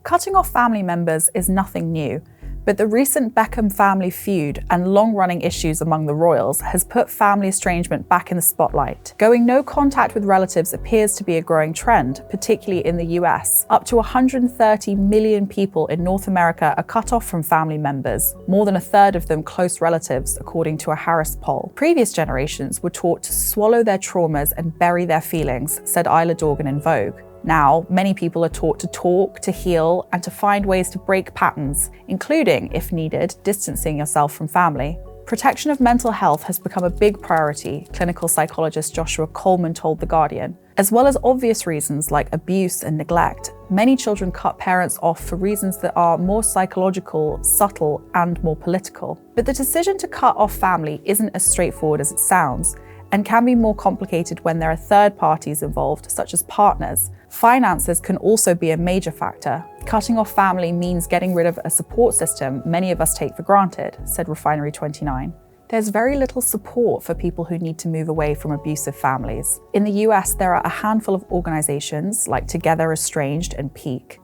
Cutting off family members is nothing new, but the recent Beckham family feud and long-running issues among the royals has put family estrangement back in the spotlight. Going no contact with relatives appears to be a growing trend, particularly in the US. Up to 130 million people in North America are cut off from family members, more than a third of them close relatives, according to a Harris poll. Previous generations were taught to swallow their traumas and bury their feelings, said Isla Dorgan in Vogue. Now, many people are taught to talk, to heal, and to find ways to break patterns, including, if needed, distancing yourself from family. Protection of mental health has become a big priority, clinical psychologist Joshua Coleman told The Guardian. As well as obvious reasons like abuse and neglect, many children cut parents off for reasons that are more psychological, subtle, and more political. But the decision to cut off family isn't as straightforward as it sounds, and can be more complicated when there are third parties involved, such as partners. Finances can also be a major factor. Cutting off family means getting rid of a support system many of us take for granted, said Refinery29. There's very little support for people who need to move away from abusive families. In the US, there are a handful of organisations like Together Estranged and Peak.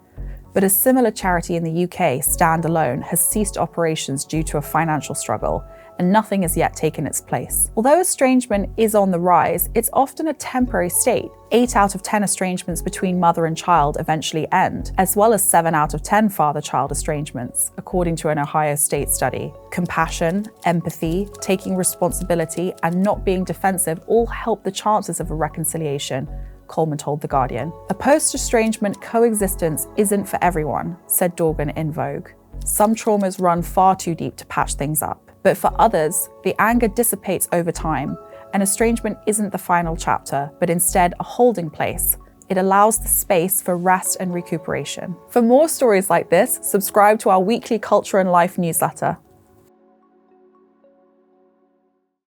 But a similar charity in the UK, Stand Alone, has ceased operations due to a financial struggle, and nothing has yet taken its place. Although estrangement is on the rise, it's often a temporary state. 8 out of 10 estrangements between mother and child eventually end, as well as 7 out of 10 father-child estrangements, according to an Ohio State study. Compassion, empathy, taking responsibility, and not being defensive all help the chances of a reconciliation, Coleman told The Guardian. A post-estrangement coexistence isn't for everyone, said Dorgan in Vogue. Some traumas run far too deep to patch things up. But for others, the anger dissipates over time, and estrangement isn't the final chapter, but instead a holding place. It allows the space for rest and recuperation. For more stories like this, subscribe to our weekly Culture and Life newsletter.